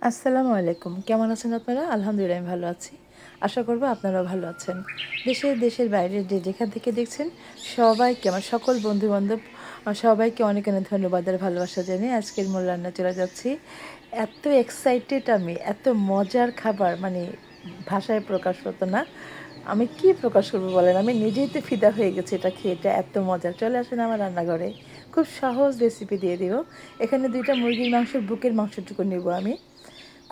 আসসালামু আলাইকুম। কেমন আছেন আপনারা? আলহামদুলিল্লাহ আমি ভালো আছি। আশা করব আপনারাও ভালো আছেন। দেশের বাইরে যে যেখান থেকে দেখছেন সবাইকে আমার সকল বন্ধু-বান্ধব সবাইকে অনেক, অনেক ধন্যবাদ আর ভালোবাসা জানিয়ে আজকের মূল রান্না চলে যাচ্ছি। এত এক্সাইটেড আমি, এত মজার খাবার মানে ভাষায় প্রকাশ হতো না। আমি কি প্রকাশ করব বলেন? আমি নিজেই তো ফিদা হয়ে গেছি এটা খেয়ে। এটা এত মজার। চলে আসেন আমার রান্নাঘরে। খুব সহজ রেসিপি দিয়ে দিব। এখানে ২ টা মুরগির মাংসের বুকের মাংসটুকু নিব আমি।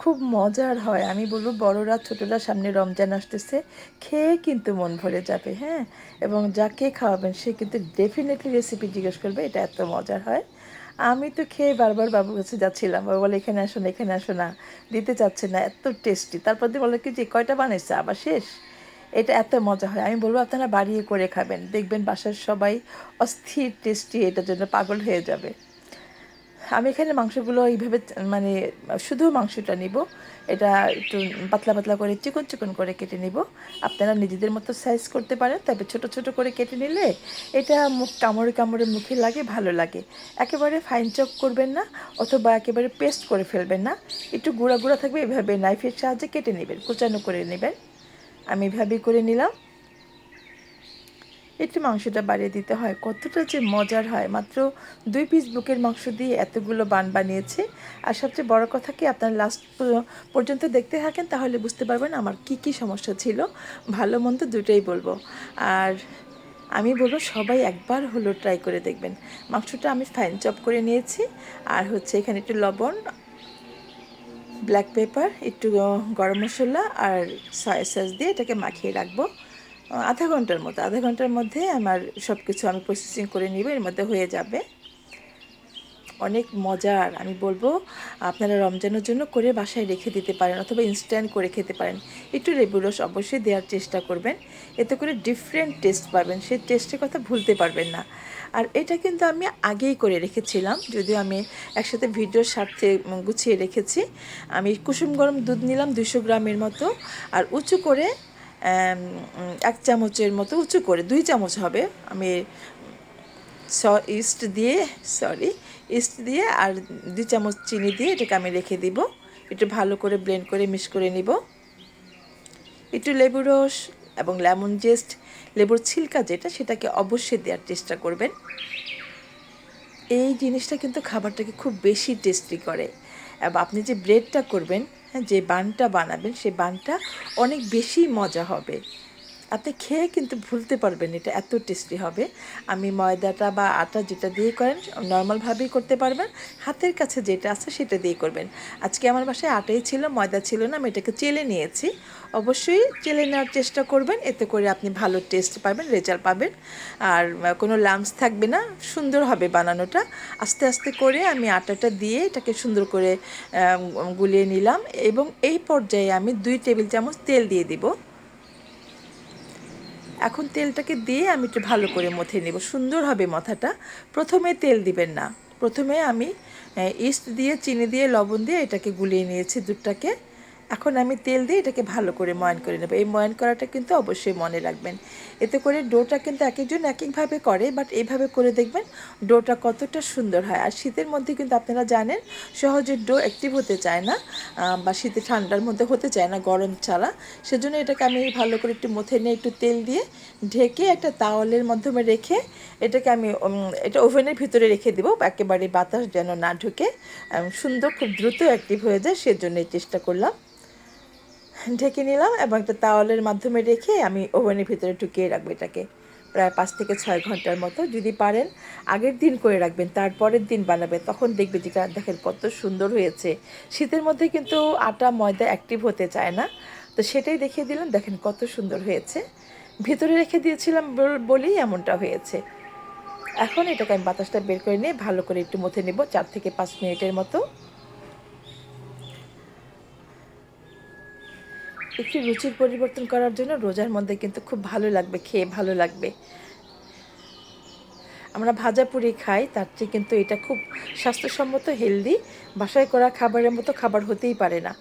খুব মজার হয়। আমি বলব বড়রা ছোটরা সামনে রমজান আসতেছে। খেয়ে কিন্তু মন ভরে যাবে, হ্যাঁ? এবং যাকে খাওয়াবেন সে কিন্তু ডেফিনিটলি রেসিপি জিজ্ঞেস করবে এটা এত মজার হয়। আমি তো খেয়ে বারবার বাবুর কাছে যাচ্ছিলাম। বাবা বলে, "এখানে আসো না, এখানে আসো না।" দিতে চাচ্ছে না। এত টেস্টি। তারপর দিয়ে বলে কি যে, "কয়টা বানাইছে? আবার শেষ?" এটা এত মজা হয়। আমি বলব আপনারা বাড়িয়ে করে খাবেন। দেখবেন বাসার সবাই অস্থির টেস্টি এটার জন্য পাগল হয়ে যাবে। আমি এখানে মাংসগুলো এইভাবে মানে শুধু মাংসটা নিব। এটা একটু পাতলা, পাতলা করে চিকন, চিকন করে কেটে নিব। আপনারা নিজেদের মতো সাইজ করতে পারেন। তবে ছোট, ছোট করে কেটে নিলে এটা মুখ কামড়ে, কামড়ে মুখে লাগে, ভালো লাগে। একেবারে ফাইন চপ করবেন না অথবা একেবারে পেস্ট করে ফেলবেন না। একটু গুঁড়া, গুঁড়া থাকবে এভাবে নাইফের সাহায্যে কেটে নেবেন, কুচানো করে নেবেন। আমি এভাবেই করে নিলাম। একটু মাংসটা বাড়িয়ে দিতে হয়, কতটা যে মজার হয়। মাত্র 2 পিস বুকের মাংস দিয়ে এতগুলো বানিয়েছি। আর সবচেয়ে বড় কথা কি আপনারা লাস্ট পর্যন্ত দেখতে থাকেন, তাহলে বুঝতে পারবেন আমার কি কি সমস্যা ছিল। ভালো মন্দ দুটোই বলবো। আর আমি বলবো সবাই একবার হলো ট্রাই করে দেখবেন। মাংসটা আমি ফাইন চপ করে নিয়েছি। আর হচ্ছে এখানে একটু লবণ, ব্ল্যাক পেপার, একটু গরম মশলা আর সয়া সস দিয়ে এটাকে মাখিয়ে রাখবো আধা ঘন্টার মধ্যে আমার সব কিছু আমি প্রসেসিং করে নিব, এর মধ্যে হয়ে যাবে। অনেক মজার। আমি বলবো আপনারা রমজানের জন্য করে বাসায় রেখে দিতে পারেন অথবা ইনস্ট্যান্ট করে খেতে পারেন। একটু লেবু রস অবশ্যই দেওয়ার চেষ্টা করবেন। এতে করে ডিফারেন্ট টেস্ট পাবেন, সেই টেস্টের কথা ভুলতে পারবেন না। আর এটা কিন্তু আমি আগেই করে রেখেছিলাম, যদিও আমি একসাথে ভিডিওর স্বার্থে গুছিয়ে রেখেছি। আমি কুসুম গরম দুধ নিলাম 200 গ্রামের মতো। আর উঁচু করে 1 চামচের মতো উঁচু করে 2 চামচ হবে আমি স ইস্ট দিয়ে সরি ইস্ট দিয়ে আর 2 চামচ চিনি দিয়ে এটাকে আমি রেখে দিব। একটু ভালো করে ব্লেন্ড করে মিক্স করে নিব। একটু লেবুর রস এবং লেমন জেস্ট, লেবুর ছিলকা যেটা সেটাকে অবশ্যই দেওয়ার চেষ্টা করবেন। এই জিনিসটা কিন্তু খাবারটাকে খুব বেশি টেস্টি করে। এবং আপনি যে ব্রেডটা করবেন, হ্যাঁ, যে বানটা বানাবেন সেই বানটা অনেক বেশি মজা হবে। আপনি খেয়ে কিন্তু ভুলতে পারবেন, এটা এত টেস্টি হবে। আমি ময়দাটা বা আটা যেটা দিয়ে করেন নর্মালভাবেই করতে পারবেন। হাতের কাছে যেটা আছে সেটা দিয়ে করবেন। আজকে আমার বাসায় আটাই ছিল, ময়দা ছিল না। আমি এটাকে চেলে নিয়েছি। অবশ্যই চেলে নেওয়ার চেষ্টা করবেন, এতে করে আপনি ভালো টেস্ট পাবেন, রেজাল্ট পাবেন। আর কোনো লাম্পস থাকবে না, সুন্দর হবে বানানোটা। আস্তে আস্তে করে আমি আটাটা দিয়ে এটাকে সুন্দর করে গুলিয়ে নিলাম এবং এই পর্যায়ে আমি 2 টেবিল চামচ তেল দিয়ে দিব। এখন তেলটাকে দিয়ে আমি একটু ভালো করে মথে নেব, সুন্দর হবে মথাটা। প্রথমে তেল দিবেন না, প্রথমে আমি ইস্ট দিয়ে চিনি দিয়ে লবণ দিয়ে এটাকে গুলিয়ে নিয়েছি দুধটাকে। এখন আমি তেল দিয়ে এটাকে ভালো করে ময়ান করে নেব। এই ময়ান করাটা কিন্তু অবশ্যই মনে রাখবেন। এতে করে ডোটা কিন্তু এক একজন এক একভাবে করে, বাট এইভাবে করে দেখবেন ডোটা কতটা সুন্দর হয়। আর শীতের মধ্যে কিন্তু আপনারা জানেন সহজে ডো অ্যাক্টিভ হতে চায় না, বা শীতে ঠান্ডার মধ্যে হতে চায় না গরম ছাড়া। সেজন্য এটাকে আমি ভালো করে একটু মথে নিয়ে একটু তেল দিয়ে ঢেকে একটা তাওয়ালের মাধ্যমে রেখে এটাকে আমি এটা ওভেনের ভিতরে রেখে দেবো, একেবারে বাতাস যেন না ঢুকে সুন্দর খুব দ্রুত অ্যাক্টিভ হয়ে যায়, সেজন্য এই চেষ্টা করলাম। ঢেকে নিলাম এবং একটা তাওয়ালের মাধ্যমে রেখে আমি ওভেনের ভিতরে ঢুকিয়ে রাখবো এটাকে প্রায় 5 থেকে 6 ঘন্টার মতো। যদি পারেন আগের দিন করে রাখবেন, তারপরের দিন বানাবেন, তখন দেখবে যেটা দেখেন কত সুন্দর হয়েছে। শীতের মধ্যে কিন্তু আটা ময়দা অ্যাক্টিভ হতে চায় না, তো সেটাই দেখিয়ে দিলাম, দেখেন কত সুন্দর হয়েছে। ভিতরে রেখে দিয়েছিলাম বলেই এমনটা হয়েছে। এখন এটাকে আমি বাতাসটা বের করে নিয়ে ভালো করে একটু মথে নেব 4 থেকে 5 মিনিটের মতো। একটু রুচির পরিবর্তন করার জন্য রোজার মধ্যে কিন্তু খুব ভালো লাগবে, খেয়ে ভালো লাগবে। আমরা ভাজা পুরি খাই, তার চেয়ে কিন্তু এটা খুব স্বাস্থ্যসম্মত, হেলদি। বাসায় করা খাবারের মতো খাবার হতেই পারে না।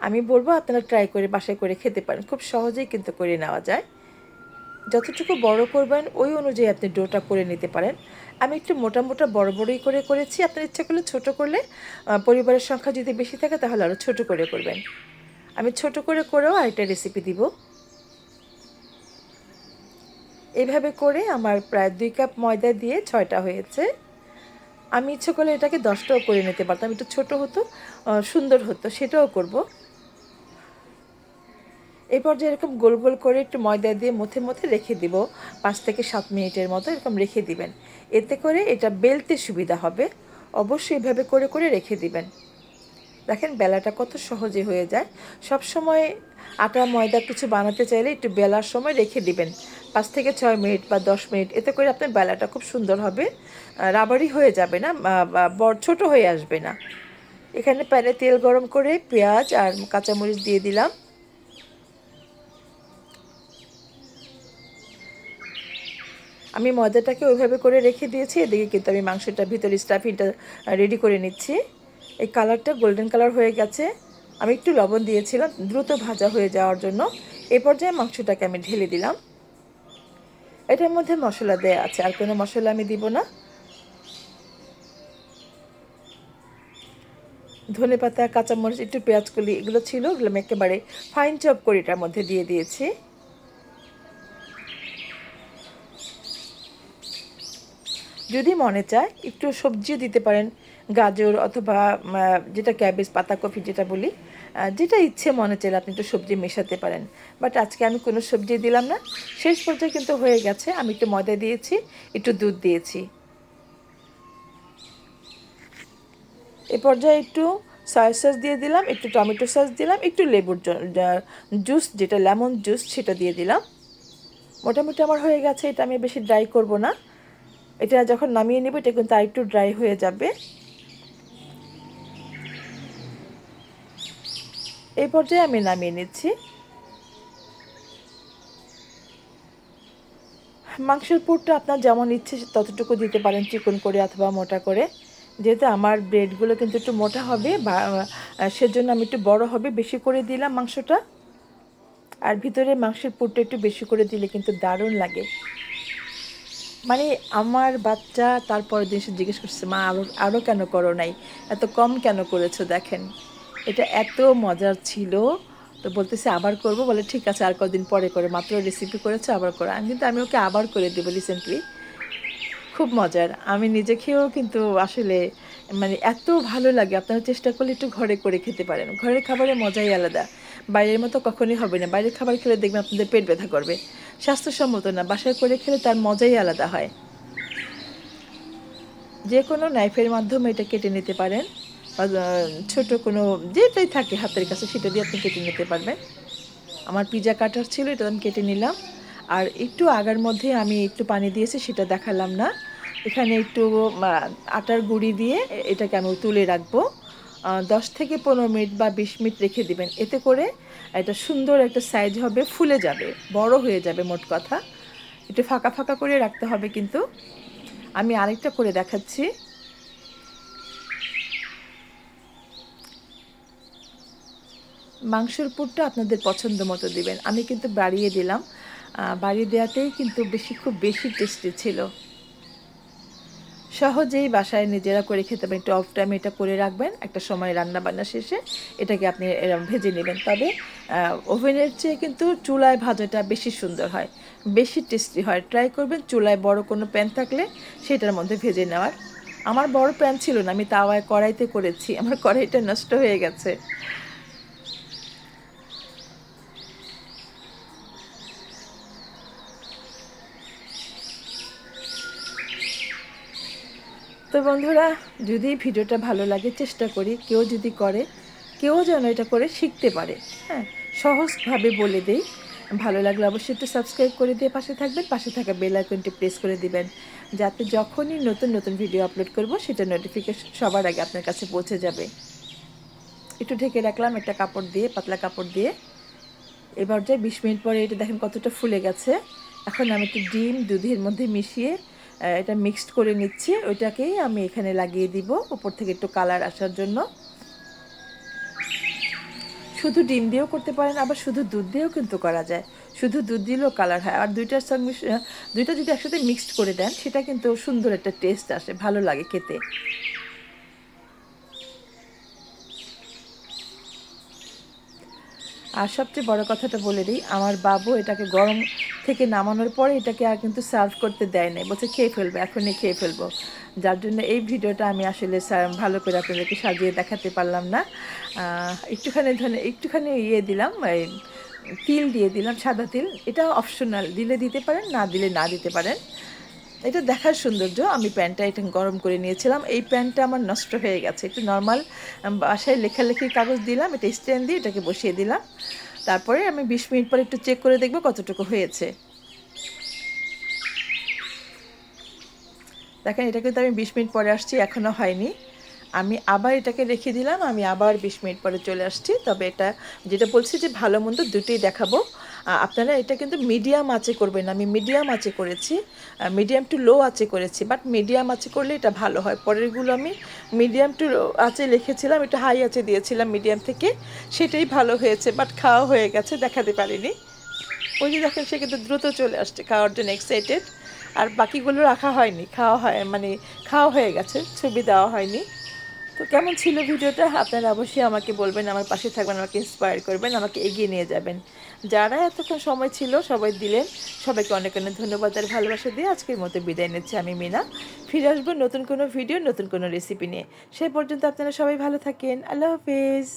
আমি বলবো আপনারা ট্রাই করে বাসায় করে খেতে পারেন, খুব সহজেই কিন্তু করে নেওয়া যায়। যতটুকু বড় করবেন ওই অনুযায়ী আপনি ডোটা করে নিতে পারেন। আমি একটু মোটা মোটা বড় বড়ই করে করেছি। আপনার ইচ্ছা করলে ছোট করলে, পরিবারের সংখ্যা যদি বেশি থাকে তাহলে আরও ছোট করে করবেন। আমি ছোট করে করেও আরেকটা রেসিপি দিব। এইভাবে করে আমার প্রায় 2 কাপ ময়দা দিয়ে 6টা হয়েছে। আমি ইচ্ছে করলে এটাকে 10টাও করে নিতে পারতাম, একটু ছোট হতো, সুন্দর হতো, সেটাও করব। এই পর্যায়ে এরকম গোল গোল করে একটু ময়দা দিয়ে মথে মথে রেখে দিব 5 থেকে 7 মিনিটের মতো, এরকম রেখে দিবেন। এতে করে এটা বেলতে সুবিধা হবে। অবশ্যই এভাবে করে করে রেখে দিবেন। দেখেন বেলাটা কত সহজে হয়ে যায়। সব সময় আটা ময়দা কিছু বানাতে চাইলে একটু বেলার সময় রেখে দিবেন 5 থেকে 6 মিনিট বা 10 মিনিট। এতে করে আপনার বেলাটা খুব সুন্দর হবে, রাবারি হয়ে যাবে না, ছোট হয়ে আসবে না। এখানে প্যানে তেল গরম করে পেঁয়াজ আর কাঁচামরিচ দিয়ে দিলাম। আমি ময়দাটাকে ওইভাবে করে রেখে দিয়েছি। এদিকে কিন্তু আমি মাংসটা ভিতরে স্টাফিংটা রেডি করে নিচ্ছি। এই কালারটা গোল্ডেন কালার হয়ে গেছে। আমি একটু লবণ দিয়েছিলাম দ্রুত ভাজা হয়ে যাওয়ার জন্য। এই পর্যায়ে মাংসটাকে আমি ঢেলে দিলাম। এটার মধ্যে মশলা দেয়া আছে, আর কোনো মশলা আমি দিব না। ধনেপাতা, কাঁচামরিচ, একটু পেঁয়াজ কলি এগুলো ছিল, এগুলো আমি একেবারে ফাইন চপ করে এটার মধ্যে দিয়ে দিয়েছি। যদি মনে চায় একটু সবজিও দিতে পারেন, গাজর অথবা যেটা ক্যাবেজ, পাতাকপি যেটা বলি, যেটা ইচ্ছে মনে চাইলে আপনি একটু সবজি মেশাতে পারেন। বাট আজকে আমি কোনো সবজি দিলাম না। শেষ পর্যায়ে কিন্তু হয়ে গেছে। আমি একটু ময়দা দিয়েছি, একটু দুধ দিয়েছি। এ পর্যায়ে একটু সয়া সস দিয়ে দিলাম, একটু টমেটো সস দিলাম, একটু লেবুর জুস, যেটা লেমন জুস, সেটা দিয়ে দিলাম। মোটামুটি আমার হয়ে গেছে। এটা আমি বেশি ড্রাই করব না। এটা যখন নামিয়ে নেব এটা কিন্তু আরেকটু ড্রাই হয়ে যাবে। এই পর্যায়ে আমি নামিয়ে নিচ্ছি। মাংসের পুরটা আপনার যেমন ইচ্ছে ততটুকু দিতে পারেন, চিকন করে অথবা মোটা করে। যেহেতু আমার ব্রেডগুলো কিন্তু একটু মোটা হবে, বা সেজন্য আমি একটু বড় হবে বেশি করে দিলাম মাংসটা। আর ভিতরে মাংসের পুরটা একটু বেশি করে দিলে কিন্তু দারুণ লাগে। মানে আমার বাচ্চা তারপরের দিন এসে জিজ্ঞেস করছে, মা আরও আরও কেন করো নাই, এত কম কেন করেছো। দেখেন এটা এত মজার ছিল। তো বলতেছে আবার করব, বলে ঠিক আছে আর কদিন পরে করে, মাত্র রেসিপি করেছো আবার করো। আমি ওকে আবার করে দেবো রিসেন্টলি। খুব মজার। আমি নিজে খেয়েও কিন্তু আসলে মানে এত ভালো লাগে। আপনারা চেষ্টা করলে একটু ঘরে করে খেতে পারেন। ঘরের খাবারের মজাই আলাদা। বাইরের মতো কখনোই হবে না। বাইরের খাবার খেলে দেখবেন আপনাদের পেট ব্যথা করবে। স্বাস্থ্যসম্মত না। বাসায় করে খেলে তার মজাই আলাদা হয়। যে কোনো নাইফের মাধ্যমে এটা কেটে নিতে পারেন, বা ছোট কোনো যেটাই থাকে হাতের কাছে সেটা দিয়ে আপনি কেটে নিতে পারবেন। আমার পিজা কাটার ছিল, এটা আমি কেটে নিলাম। আর একটু আগার মধ্যে আমি একটু পানি দিয়েছি, সেটা দেখালাম না। এখানে একটু আটার গুঁড়ি দিয়ে এটাকে আমি তুলে রাখবো। 10 থেকে 15 মিনিট বা 20 মিনিট রেখে দিবেন। এতে করে এটা সুন্দর একটা সাইজ হবে, ফুলে যাবে, বড় হয়ে যাবে। মোট কথা একটু ফাঁকা ফাঁকা করে রাখতে হবে। কিন্তু আমি আরেকটা করে দেখাচ্ছি। মাংসের পুরটা আপনাদের পছন্দ মতো দিবেন। আমি কিন্তু বাড়িয়ে দিলাম। বাড়িয়ে দেওয়াতেই কিন্তু খুব বেশি টেস্টি ছিল। সহজেই বাসায় নিজেরা করে খেতে পারেন। একটু অফ টাইমে এটা করে রাখবেন। একটা সময় রান্নাবান্না শেষে এটাকে আপনি এরম ভেজে নেবেন। তবে ওভেনের চেয়ে কিন্তু চুলায় ভাজাটা বেশি সুন্দর হয়, বেশি টেস্টি হয়। ট্রাই করবেন চুলায় বড় কোনো প্যান থাকলে সেটার মধ্যে ভেজে নেওয়ার। আমার বড় প্যান ছিল না, আমি তাওয়ায় কড়াইতে করেছি। আমার কড়াইটা নষ্ট হয়ে গেছে। তো বন্ধুরা, যদি ভিডিওটা ভালো লাগে, চেষ্টা করি কেউ যদি করে, কেউ যেন এটা করে শিখতে পারে। হ্যাঁ, সহজভাবে বলে দেই। ভালো লাগলে অবশ্যই একটু সাবস্ক্রাইব করে দিয়ে পাশে থাকবেন। পাশে থাকা বেল আইকনটি প্রেস করে দিবেন, যাতে যখনই নতুন নতুন ভিডিও আপলোড করব সেটা নোটিফিকেশন সবার আগে আপনার কাছে পৌঁছে যাবে। একটু ঢেকে রাখলাম একটা কাপড় দিয়ে, পাতলা কাপড় দিয়ে। এবার যে 20 মিনিট পরে এটা দেখেন কতটা ফুলে গেছে। এখন আমি একটু ডিম দুধের মধ্যে মিশিয়ে এটা মিক্সড করে নিচ্ছি। ওইটাকেই আমি এখানে লাগিয়ে দিব উপর থেকে একটু কালার আসার জন্য। শুধু ডিম দিয়েও করতে পারেন, আবার শুধু দুধ দিয়েও কিন্তু করা যায়। শুধু দুধ দিলেও কালার হয়, আর দুইটার সঙ্গে দুইটা যদি একসাথে মিক্সড করে দেন সেটা কিন্তু সুন্দর একটা টেস্ট আসে, ভালো লাগে খেতে। আর সবচেয়ে বড় কথাটা বলে দিই, আমার বাবু এটাকে গরম থেকে নামানোর পরে এটাকে আর কিন্তু সার্ভ করতে দেয় নাই, বলছে খেয়ে ফেলবো, এখনই খেয়ে ফেলবো। যার জন্য এই ভিডিওটা আমি আসলে ভালো করে আপনাদেরকে সাজিয়ে দেখাতে পারলাম না। একটুখানি ইয়ে দিলাম, তিল দিয়ে দিলাম, সাদা তিল। এটা অপশনাল, দিলে দিতে পারেন, না দিলে না দিতে পারেন। এটা দেখার সৌন্দর্য। আমি প্যানটা এটা গরম করে নিয়েছিলাম, এই প্যানটা আমার নষ্ট হয়ে গেছে। একটু নর্মাল বাসায় লেখালেখির কাগজ দিলাম, এটা স্ট্যান্ড দিয়ে এটাকে বসিয়ে দিলাম। তারপরে আমি 20 মিনিট পরে একটু চেক করে দেখব কতটুকু হয়েছে। দেখেন, এটা কিন্তু আমি 20 মিনিট পরে আসছি, এখনও হয়নি। আমি আবার এটাকে রেখে দিলাম, আমি আবার 20 মিনিট পরে চলে আসছি। তবে এটা যেটা বলছি যে ভালো মন্দ দুটোই দেখাবো। আপনারা এটা কিন্তু মিডিয়াম আঁচে করবেন, আমি মিডিয়াম আঁচে করেছি, মিডিয়াম টু লো আঁচে করেছি, বাট মিডিয়াম আঁচে করলে এটা ভালো হয়। পরেরগুলো আমি মিডিয়াম টু আঁচে লিখেছিলাম, এটা হাই আঁচে দিয়েছিলাম মিডিয়াম থেকে, সেটাই ভালো হয়েছে, বাট খাওয়া হয়ে গেছে, দেখাতে পারিনি। ওই যে দেখেন, সে কিন্তু দ্রুত চলে আসছে খাওয়ার জন্য এক্সাইটেড। আর বাকিগুলো রাখা হয়নি, খাওয়া হয় মানে খাওয়া হয়ে গেছে, ছবি দেওয়া হয়নি। তো কেমন ছিল ভিডিওটা আপনারা অবশ্যই আমাকে বলবেন, আমার পাশে থাকবেন, আমাকে ইন্সপায়ার করবেন, আমাকে এগিয়ে নিয়ে যাবেন। যারা এতক্ষণ সময় ছিল সবাই দিলেন, সবাইকে অনেক অনেক ধন্যবাদ আর ভালোবাসা দিয়ে আজকের মতো বিদায় নিচ্ছি আমি মিনা। ফিরে আসবো নতুন কোনো ভিডিও, নতুন কোনো রেসিপি নিয়ে। সেই পর্যন্ত আপনারা সবাই ভালো থাকেন। আল্লাহ হাফেজ।